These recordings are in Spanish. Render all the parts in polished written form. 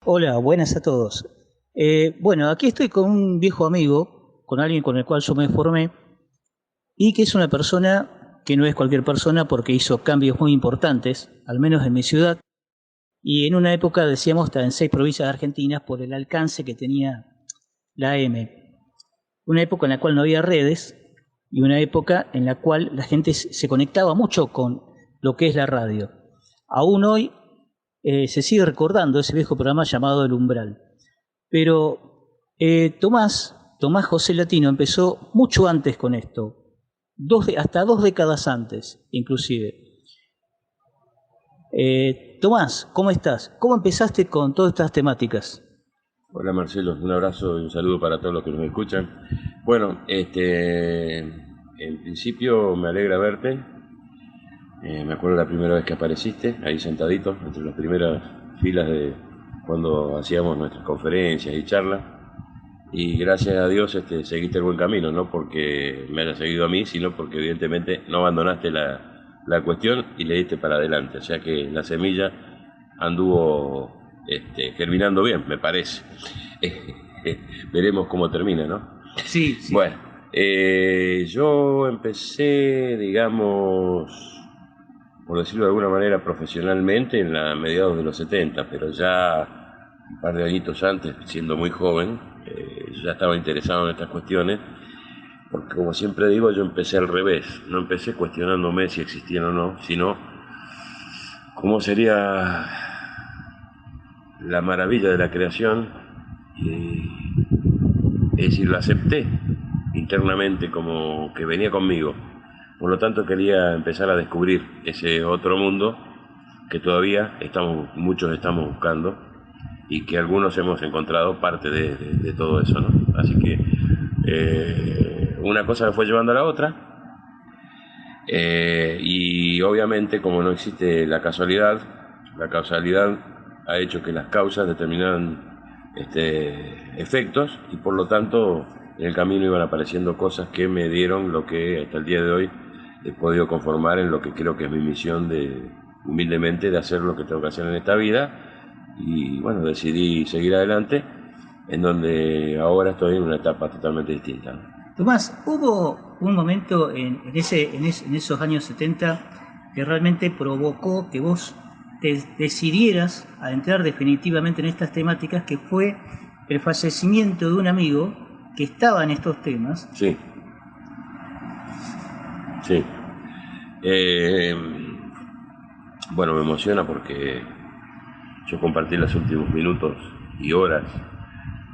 Hola, buenas a todos. Bueno, aquí estoy con un viejo amigo, con alguien con el cual yo me formé, y que es una persona que no es cualquier persona porque hizo cambios muy importantes, al menos en mi ciudad, y en una época, decíamos, hasta en 6 provincias de Argentina por el alcance que tenía la AM. Una época en la cual no había redes y una época en la cual la gente se conectaba mucho con lo que es la radio. Aún hoy se sigue recordando ese viejo programa llamado El Umbral. Pero Tomás José Latino empezó mucho antes con esto, hasta 2 décadas antes, inclusive. Tomás, ¿cómo estás? ¿Cómo empezaste con todas estas temáticas? Hola Marcelo, un abrazo y un saludo para todos los que nos escuchan. Bueno, en principio me alegra verte. Me acuerdo la primera vez que apareciste, ahí sentadito, entre las primeras filas de cuando hacíamos nuestras conferencias y charlas. Y gracias a Dios seguiste el buen camino, no porque me hayas seguido a mí, sino porque evidentemente no abandonaste la cuestión y le diste para adelante. O sea que la semilla anduvo germinando bien, me parece. Veremos cómo termina, ¿no? Sí, sí. Bueno, yo empecé, digamos, por decirlo de alguna manera, profesionalmente en la mediados de los 70, pero ya un par de añitos antes, siendo muy joven, ya estaba interesado en estas cuestiones, porque como siempre digo, yo empecé al revés, no empecé cuestionándome si existían o no, sino cómo sería la maravilla de la creación, es decir, lo acepté internamente como que venía conmigo. Por lo tanto quería empezar a descubrir ese otro mundo que todavía muchos estamos buscando y que algunos hemos encontrado parte de todo eso, ¿no? Así que una cosa me fue llevando a la otra, y obviamente como no existe la causalidad ha hecho que las causas determinaran efectos y por lo tanto en el camino iban apareciendo cosas que me dieron lo que hasta el día de hoy he podido conformar en lo que creo que es mi misión humildemente, de hacer lo que tengo que hacer en esta vida. Y bueno, decidí seguir adelante, en donde ahora estoy en una etapa totalmente distinta, ¿no? Tomás, hubo un momento en esos años 70 que realmente provocó que vos te decidieras a entrar definitivamente en estas temáticas, que fue el fallecimiento de un amigo que estaba en estos temas. Sí, sí. Eh, bueno, me emociona porque yo compartí los últimos minutos y horas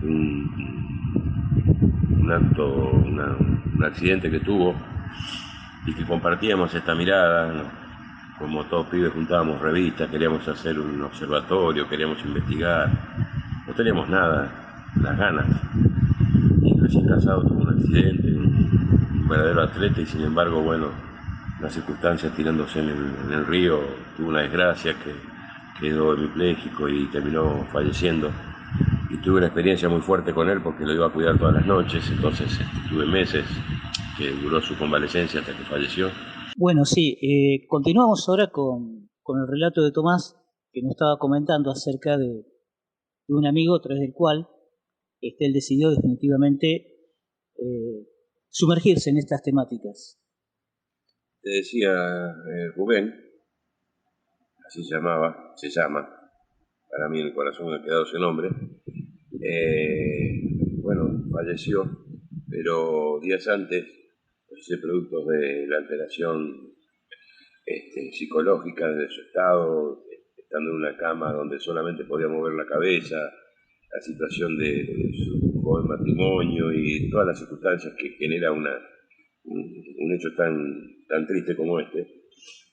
de un acto, un accidente que tuvo y que compartíamos esta mirada, ¿no? Como todos pibes juntábamos revistas, queríamos hacer un observatorio, queríamos investigar, no teníamos nada, las ganas. Y recién casado tuvo un accidente, un verdadero atleta y sin embargo, bueno, las circunstancias tirándose en el río, tuvo una desgracia que quedó hemipléjico y terminó falleciendo. Y tuve una experiencia muy fuerte con él porque lo iba a cuidar todas las noches, entonces tuve meses que duró su convalecencia hasta que falleció. Bueno, sí, continuamos ahora con el relato de Tomás, que nos estaba comentando acerca de un amigo a través del cual él decidió definitivamente sumergirse en estas temáticas. Te decía, Rubén, así se llama, para mí en el corazón me ha quedado ese nombre. Bueno, falleció, pero días antes, ese producto de la alteración psicológica de su estado, estando en una cama donde solamente podía mover la cabeza, la situación de su joven matrimonio y todas las circunstancias que genera un hecho tan triste como este,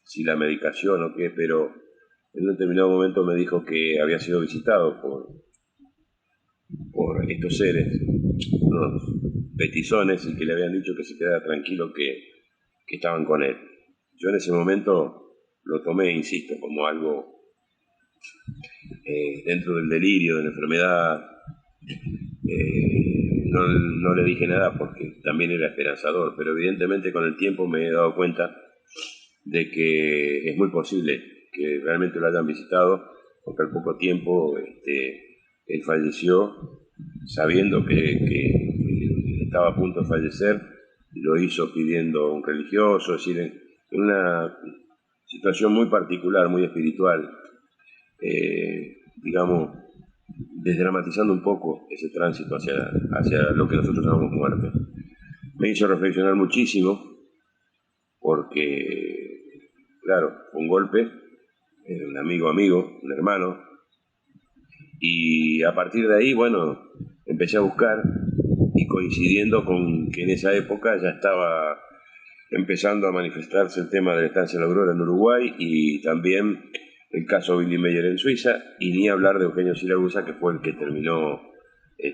si la medicación o qué, pero en un determinado momento me dijo que había sido visitado por estos seres, unos petizones, y que le habían dicho que se quedara tranquilo, que estaban con él. Yo en ese momento lo tomé, insisto, como algo dentro del delirio, de la enfermedad. No le dije nada porque también era esperanzador, pero evidentemente con el tiempo me he dado cuenta de que es muy posible que realmente lo hayan visitado, porque al poco tiempo Él falleció sabiendo que estaba a punto de fallecer, lo hizo pidiendo un religioso, es decir, en una situación muy particular, muy espiritual, digamos, desdramatizando un poco ese tránsito hacia lo que nosotros llamamos muerte. Me hizo reflexionar muchísimo porque, claro, fue un golpe, un amigo, un hermano, y a partir de ahí, bueno, empecé a buscar y coincidiendo con que en esa época ya estaba empezando a manifestarse el tema de la estancia de la Aurora en Uruguay y también el caso Billy Meyer en Suiza, y ni hablar de Eugenio Siragusa, que fue el que terminó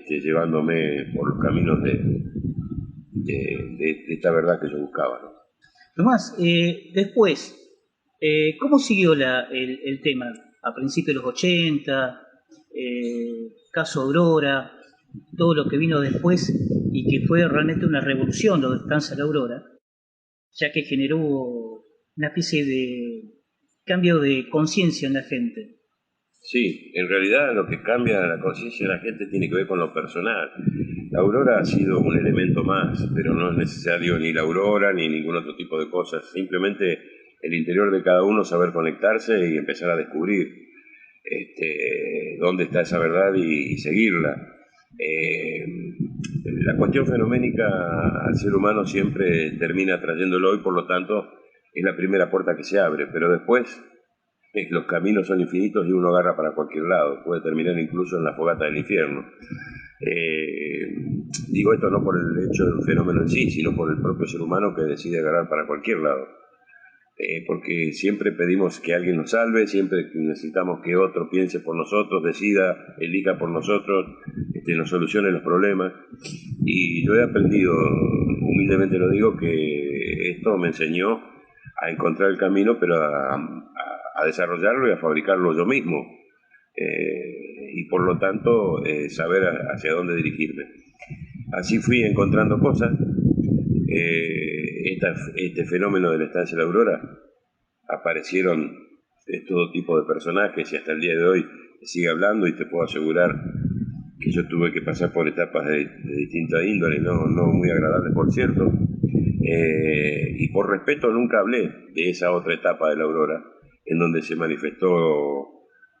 llevándome por los caminos de esta verdad que yo buscaba, ¿no? Tomás, después, ¿cómo siguió el tema? A principios de los 80, caso Aurora, todo lo que vino después y que fue realmente una revolución lo de Estancia La Aurora, ya que generó una especie de cambio de conciencia en la gente. Sí, en realidad lo que cambia la conciencia de la gente tiene que ver con lo personal. La aurora ha sido un elemento más, pero no es necesario ni la aurora ni ningún otro tipo de cosas. Simplemente el interior de cada uno saber conectarse y empezar a descubrir dónde está esa verdad y seguirla. La cuestión fenoménica al ser humano siempre termina atrayéndolo y por lo tanto es la primera puerta que se abre, pero después los caminos son infinitos y uno agarra para cualquier lado, puede terminar incluso en la fogata del infierno. Digo esto no por el hecho del fenómeno en sí, sino por el propio ser humano que decide agarrar para cualquier lado. Porque siempre pedimos que alguien nos salve, siempre necesitamos que otro piense por nosotros, decida, elija por nosotros, nos solucione los problemas. Y yo he aprendido, humildemente lo digo, que esto me enseñó a encontrar el camino, pero a desarrollarlo y a fabricarlo yo mismo. Y por lo tanto saber hacia dónde dirigirme. Así fui encontrando cosas. Este fenómeno de la estancia de la Aurora, aparecieron todo tipo de personajes y hasta el día de hoy sigue hablando y te puedo asegurar que yo tuve que pasar por etapas de distinta índole, no muy agradables por cierto, y por respeto nunca hablé de esa otra etapa de la Aurora en donde se manifestó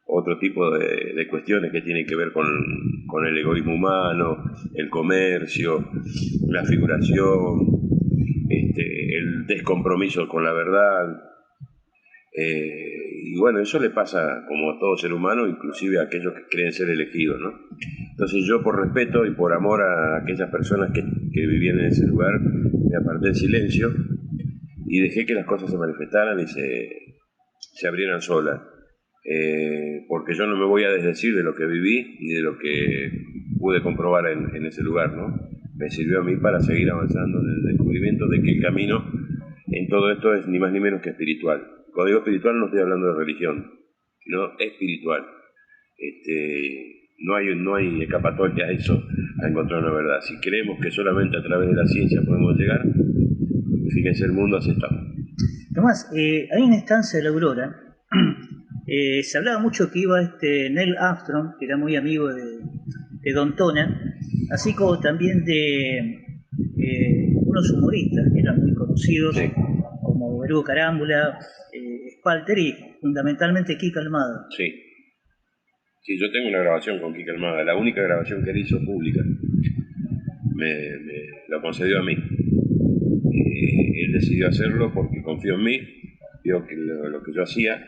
otro tipo de cuestiones que tienen que ver con el egoísmo humano, el comercio, la figuración, el descompromiso con la verdad. Y bueno, eso le pasa como a todo ser humano, inclusive a aquellos que creen ser elegidos, ¿no? Entonces yo por respeto y por amor a aquellas personas que vivían en ese lugar, me aparté en silencio y dejé que las cosas se manifestaran y se abrieran solas. Porque yo no me voy a desdecir de lo que viví y de lo que pude comprobar en ese lugar, ¿no? Me sirvió a mí para seguir avanzando en el descubrimiento de que el camino en todo esto es ni más ni menos que espiritual. Cuando digo espiritual no estoy hablando de religión, sino espiritual. No hay escapatoria a eso, a encontrar una verdad. Si creemos que solamente a través de la ciencia podemos llegar, fíjense el mundo así estamos. Tomás, hay una estancia de la Aurora. Se hablaba mucho que iba Neil Armstrong, que era muy amigo de Don Tona, así como también de unos humoristas que eran muy conocidos, sí, como Berugo Carámbula, Spalter y fundamentalmente Kika Almada. Sí. Sí, yo tengo una grabación con Kika Almada, la única grabación que él hizo pública. Me la concedió a mí. Él decidió hacerlo porque confió en mí, vio que lo que yo hacía,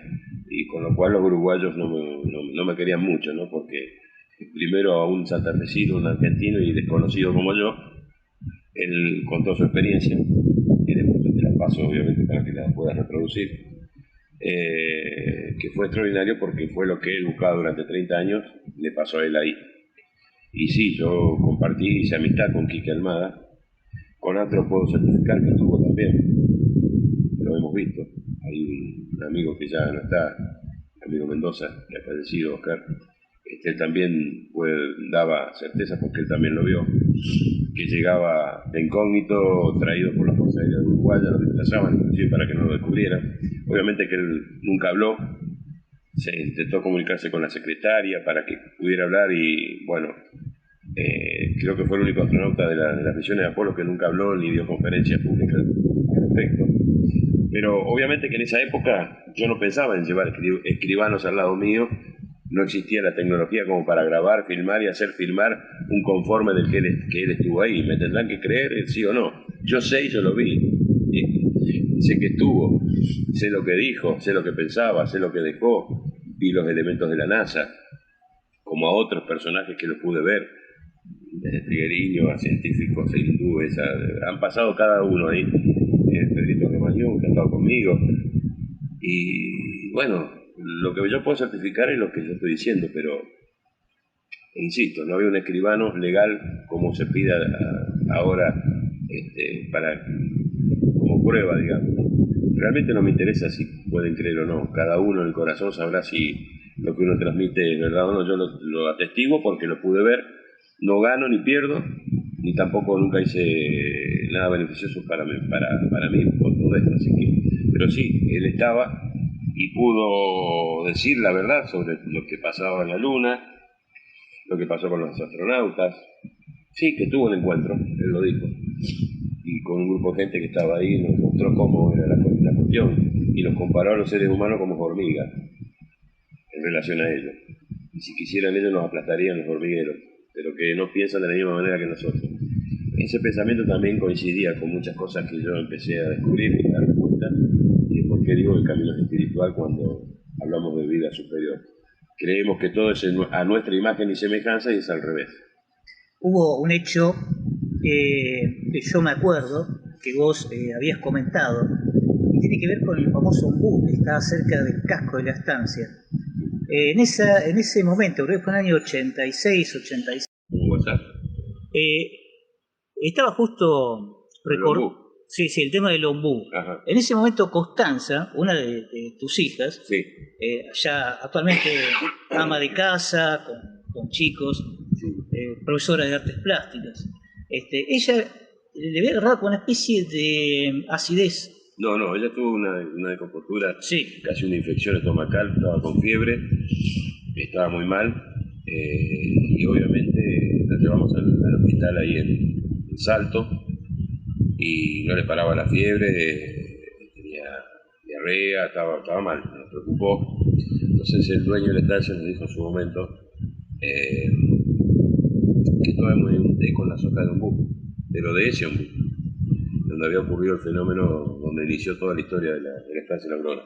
y con lo cual los uruguayos no me querían mucho, ¿no? Porque primero a un santafesino, un argentino y desconocido como yo, él contó su experiencia, y después te la paso obviamente para que la puedas reproducir, que fue extraordinario porque fue lo que él buscaba durante 30 años, le pasó a él ahí. Y sí, yo compartí esa amistad con Kika Almada, con otros puedo certificar que tuvo también, lo hemos visto. Hay un amigo que ya no está, amigo Mendoza, que ha fallecido, Oscar, él también daba certeza porque él también lo vio, que llegaba de incógnito, traído por la Fuerza Aérea de Uruguay, lo desplazaban inclusive para que no lo descubrieran. Obviamente que él nunca habló, se intentó comunicarse con la secretaria para que pudiera hablar y bueno, creo que fue el único astronauta de las misiones de Apolo que nunca habló ni dio conferencias públicas al respecto. Pero obviamente que en esa época yo no pensaba en llevar escribanos al lado mío, no existía la tecnología como para grabar, filmar y hacer filmar un conforme del que él estuvo ahí. Me tendrán que creer, sí o no. Yo sé y yo lo vi. Sé que estuvo, sé lo que dijo, sé lo que pensaba, sé lo que dejó, vi los elementos de la NASA, como a otros personajes que los pude ver, desde Figueiredo a científicos e hindúes, han pasado cada uno ahí, Pedrito Romagnón, que ha estado conmigo, y bueno, lo que yo puedo certificar es lo que yo estoy diciendo, pero insisto, no había un escribano legal como se pida ahora para como prueba, digamos. Realmente no me interesa si pueden creer o no. Cada uno en el corazón sabrá si lo que uno transmite es verdad o no. Yo lo atestiguo porque lo pude ver. No gano ni pierdo, ni tampoco nunca hice nada beneficioso para mí con todo esto. Así que, pero sí, él estaba y pudo decir la verdad sobre lo que pasaba en la Luna, lo que pasó con los astronautas. Sí, que tuvo un encuentro, él lo dijo. Y con un grupo de gente que estaba ahí nos mostró cómo era la cuestión y nos comparó a los seres humanos como hormigas en relación a ellos. Y si quisieran ellos nos aplastarían los hormigueros, pero que no piensan de la misma manera que nosotros. Ese pensamiento también coincidía con muchas cosas que yo empecé a descubrir y a dar cuenta de por qué digo que el camino es espiritual cuando hablamos de vida superior. Creemos que todo es a nuestra imagen y semejanza y es al revés. Hubo un hecho que yo me acuerdo que vos habías comentado y tiene que ver con el famoso ombú que estaba cerca del casco de la estancia. En ese momento, creo que fue en el año 86, 87, WhatsApp. estaba justo sí, el tema del ombú. Ajá. En ese momento Constanza, una de tus hijas, sí. Ya actualmente ama de casa, con chicos, profesora de artes plásticas, ella le había agarrado con una especie de acidez. No, ella tuvo una descompostura, sí. Casi una infección estomacal, estaba con fiebre, estaba muy mal, y obviamente la llevamos al hospital ahí en Salto, y no le paraba la fiebre, tenía diarrea, estaba mal, nos preocupó. Entonces el dueño de la estancia nos dijo en su momento que tomemos un té con las hojas de ombú, pero de ese ombú, donde había ocurrido el fenómeno donde inició toda la historia de la estancia de la Aurora.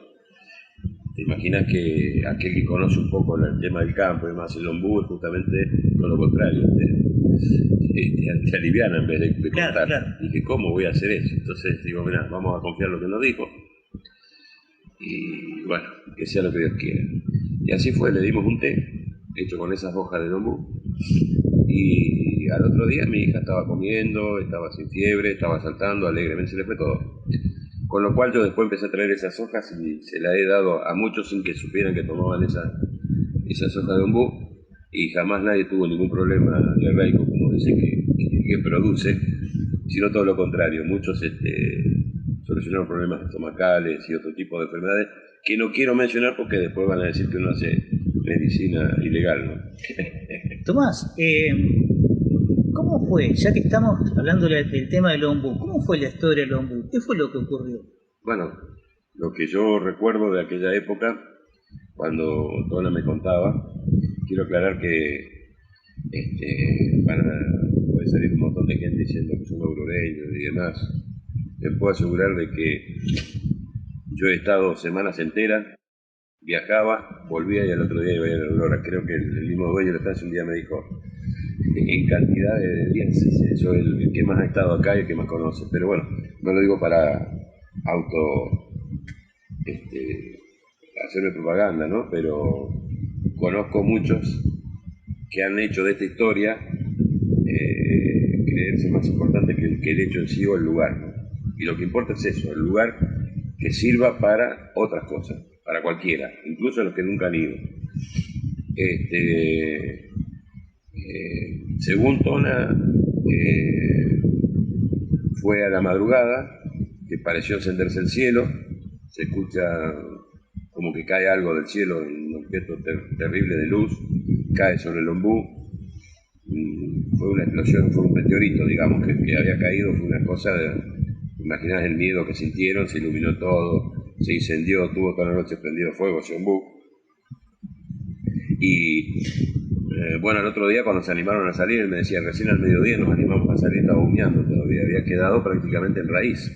Te imaginas que aquel que conoce un poco el tema del campo y demás, el ombú es justamente todo lo contrario, te aliviana en vez de contar. Claro. Dije, ¿cómo voy a hacer eso? Entonces digo, mira, vamos a confiar en lo que nos dijo y bueno, que sea lo que Dios quiera. Y así fue, le dimos un té hecho con esas hojas de ombú y al otro día mi hija estaba comiendo, estaba sin fiebre, estaba saltando alegremente, se le fue todo. Con lo cual yo después empecé a traer esas hojas y se las he dado a muchos sin que supieran que tomaban esas hojas de ombú y jamás nadie tuvo ningún problema diarreico como dice que produce, sino todo lo contrario. Muchos solucionaron problemas estomacales y otro tipo de enfermedades que no quiero mencionar porque después van a decir que uno hace medicina ilegal, ¿no? Tomás, ¿cómo fue, ya que estamos hablando del tema del ombú, cómo fue la historia del ombú? ¿Qué fue lo que ocurrió? Bueno, lo que yo recuerdo de aquella época, cuando Tona me contaba, quiero aclarar que puede salir un montón de gente diciendo que son auroreños y demás. Les puedo asegurar de que yo he estado semanas enteras, viajaba, volvía y al otro día iba a ir a la Aurora. Creo que el mismo dueño de la estancia un día me dijo, en cantidad de días, soy el que más ha estado acá y el que más conoce. Pero bueno, no lo digo para hacerme propaganda, ¿no? Pero conozco muchos que han hecho de esta historia creerse más importante que el hecho en sí o el lugar, ¿no? Y lo que importa es eso, el lugar que sirva para otras cosas, para cualquiera, incluso los que nunca han ido. Según Tona, fue a la madrugada, que pareció encenderse el cielo, se escucha como que cae algo del cielo, no objeto terrible de luz, cae sobre el ombú. Fue una explosión, fue un meteorito, digamos, que había caído, fue una cosa, imaginás el miedo que sintieron, se iluminó todo, se incendió, tuvo toda la noche prendido fuego ese ombú. Y bueno, el otro día cuando se animaron a salir, me decía, recién al mediodía nos animamos a salir, estaba humeando todavía, había quedado prácticamente en raíz,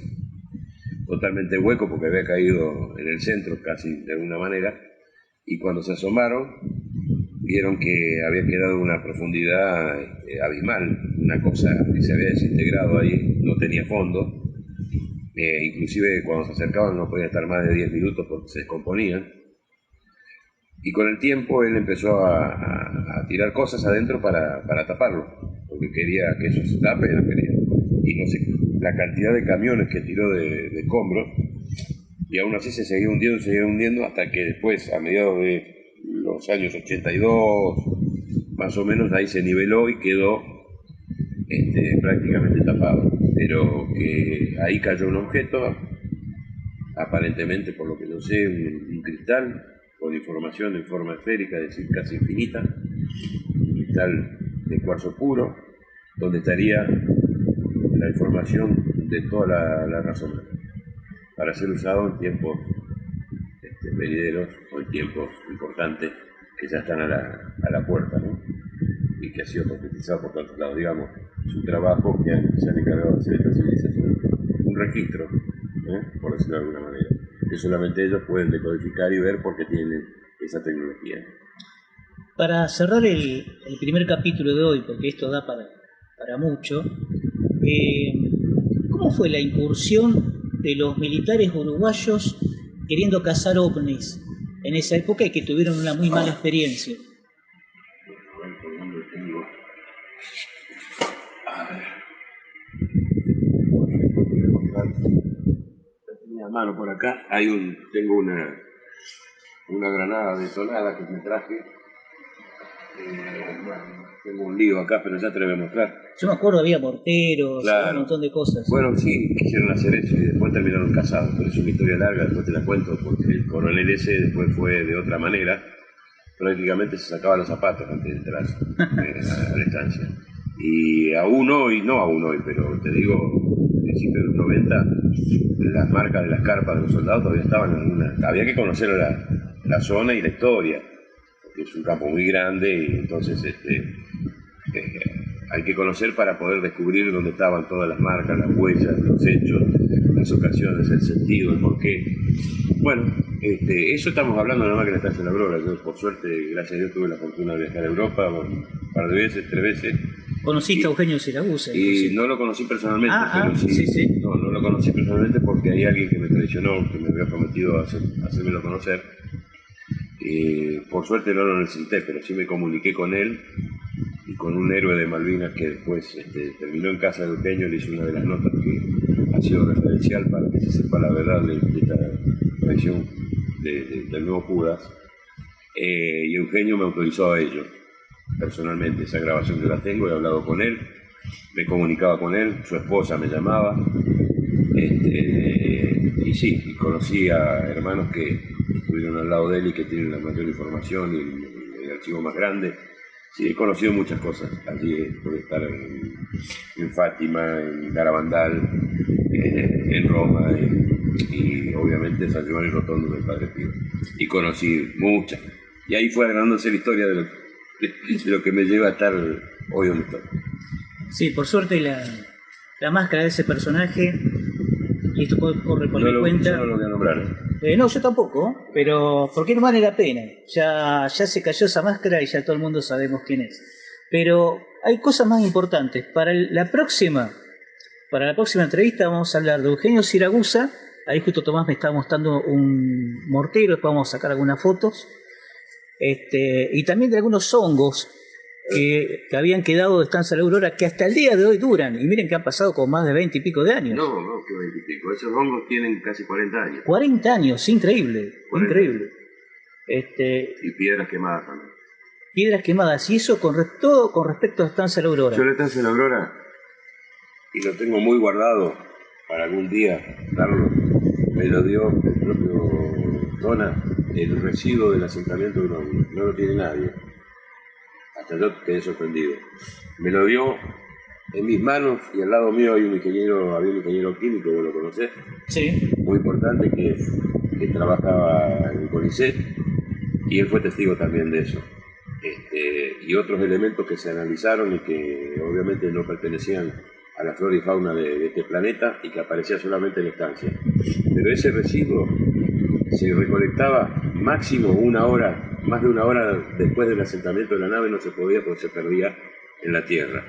totalmente hueco porque había caído en el centro casi de alguna manera, y cuando se asomaron vieron que había quedado a una profundidad abismal, una cosa que se había desintegrado ahí, no tenía fondo, inclusive cuando se acercaban no podía estar más de 10 minutos porque se descomponían. Y con el tiempo él empezó a tirar cosas adentro para taparlo, porque quería que eso se tape, él quería. Y no sé, la cantidad de camiones que tiró de escombros, y aún así se seguía hundiendo, hasta que después, a mediados de los años 82, más o menos, ahí se niveló y quedó prácticamente tapado. Pero que ahí cayó un objeto, aparentemente, por lo que yo sé, un cristal, con información en forma esférica, es decir, casi infinita, un cristal de cuarzo puro, donde estaría la información de toda la raza humana, para ser usado en tiempos venideros o en tiempos importantes que ya están a la puerta, ¿no? Y que ha sido profetizado por tantos lados, digamos, es un trabajo que se han encargado de hacer esta civilización, un registro, por decirlo de alguna manera, que solamente ellos pueden decodificar y ver porque tienen esa tecnología. Para cerrar el primer capítulo de hoy, porque esto da para mucho, ¿cómo fue la incursión de los militares uruguayos queriendo cazar ovnis en esa época y que tuvieron una muy mala experiencia? A mano por acá tengo una granada detonada que me traje. Bueno, tengo un lío acá, pero ya te lo voy a mostrar. Yo me acuerdo, había morteros, claro, un montón de cosas. Bueno, sí, quisieron hacer eso y después terminaron casados, pero es una historia larga, después te la cuento, porque el coronel ese después fue de otra manera, prácticamente se sacaba los zapatos antes de entrar a la estancia. Y aún hoy, no aún hoy, pero te digo, en principios de los 90, las marcas de las carpas de los soldados todavía estaban en alguna. Había que conocer la zona y la historia, porque es un campo muy grande y entonces hay que conocer para poder descubrir dónde estaban todas las marcas, las huellas, los hechos, las ocasiones, el sentido, el porqué. Bueno, eso estamos hablando nada más que en la estancia de la Aurora. Yo, por suerte, gracias a Dios, tuve la fortuna de viajar a Europa un par de veces, 3 veces. ¿Conociste a Eugenio Siragusa? Y no lo conocí personalmente, pero sí. No lo conocí personalmente porque hay alguien que me traicionó, que me había prometido hacérmelo conocer. Por suerte no lo necesité, pero sí me comuniqué con él y con un héroe de Malvinas que después terminó en casa de Eugenio. Le hice una de las notas que ha sido referencial para que se sepa la verdad de esta traición del nuevo Judas. Y Eugenio me autorizó a ello, personalmente. Esa grabación yo la tengo, he hablado con él, me comunicaba con él, su esposa me llamaba, y sí, y conocí a hermanos que estuvieron al lado de él y que tienen la mayor información y el archivo más grande. Sí, he conocido muchas cosas allí, por estar en Fátima, en Garabandal, en Roma y obviamente San Giovanni Rotondo del Padre Pío. Y conocí muchas. Y ahí fue agrandándose la historia de lo que me lleva a estar hoy donde estoy. Sí, por suerte la máscara de ese personaje, y esto corre por mi cuenta. Yo no lo voy a nombrar. No, yo tampoco, pero porque no vale la pena. Ya se cayó esa máscara y ya todo el mundo sabemos quién es. Pero hay cosas más importantes. Para la próxima entrevista vamos a hablar de Eugenio Siragusa. Ahí justo Tomás me estaba mostrando un mortero, después vamos a sacar algunas fotos. Y también de algunos hongos que habían quedado de Estancia La Aurora, que hasta el día de hoy duran. Y miren que han pasado como más de 20 y pico de años. No, que 20 y pico. Esos hongos tienen casi 40 años. 40 años, increíble, 40. increíble. Y piedras quemadas también. Piedras quemadas, y eso todo con respecto a Estancia La Aurora. Yo la Estancia La Aurora, y lo tengo muy guardado para algún día darlo, me lo dio el propio Dona el residuo del asentamiento de un ovni. No lo tiene nadie. Hasta yo quedé sorprendido. Me lo dio en mis manos y al lado mío había un ingeniero químico, vos lo conocés, Sí. muy importante, que trabajaba en el CONICET, y él fue testigo también de eso. Y otros elementos que se analizaron y que obviamente no pertenecían a la flora y fauna de este planeta y que aparecía solamente en la estancia. Pero ese residuo se recolectaba máximo una hora, más de una hora después del asentamiento de la nave, no se podía porque se perdía en la Tierra.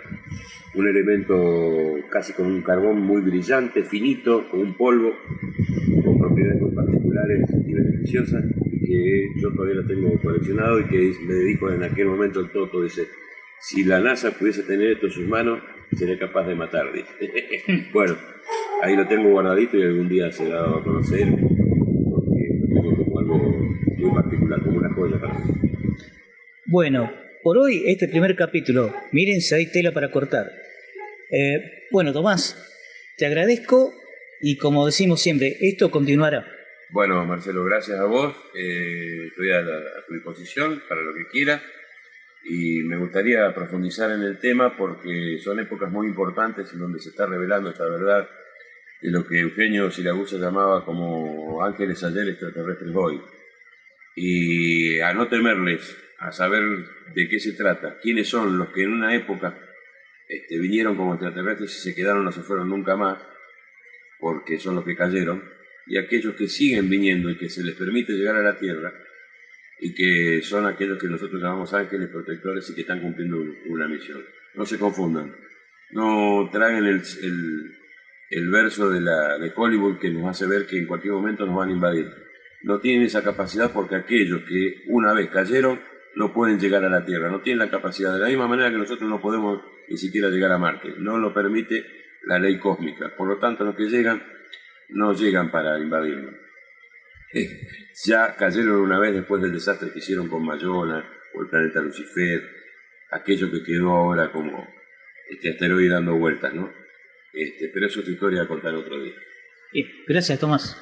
Un elemento casi con un carbón muy brillante, finito, con un polvo, con propiedades muy particulares y beneficiosas, que yo todavía lo tengo coleccionado y que me dedico en aquel momento el Toto, dice, si la NASA pudiese tener esto en sus manos, sería capaz de matar, dice. Bueno, ahí lo tengo guardadito y algún día se da a conocer, porque lo tengo como algo muy particular, como una joya para mí. Bueno, por hoy este primer capítulo, miren si hay tela para cortar. Bueno, Tomás, te agradezco y como decimos siempre, esto continuará. Bueno, Marcelo, gracias a vos. Estoy a tu disposición para lo que quieras y me gustaría profundizar en el tema porque son épocas muy importantes en donde se está revelando esta verdad de lo que Eugenio Siragusa llamaba como ángeles ayer, extraterrestres hoy. Y a no temerles, a saber de qué se trata, quiénes son los que en una época vinieron como extraterrestres y se quedaron, no se fueron nunca más, porque son los que cayeron, y aquellos que siguen viniendo y que se les permite llegar a la Tierra, y que son aquellos que nosotros llamamos ángeles protectores y que están cumpliendo una misión. No se confundan, no traigan el verso de Hollywood que nos hace ver que en cualquier momento nos van a invadir. No tienen esa capacidad porque aquellos que una vez cayeron no pueden llegar a la Tierra, no tienen la capacidad, de la misma manera que nosotros no podemos ni siquiera llegar a Marte, no lo permite la ley cósmica. Por lo tanto, los que llegan no llegan para invadirnos. Ya cayeron una vez después del desastre que hicieron con Mayona o el planeta Lucifer, aquello que quedó ahora como asteroide dando vueltas, ¿no? Pero eso es tu historia a contar otro día. Bien, gracias, Tomás.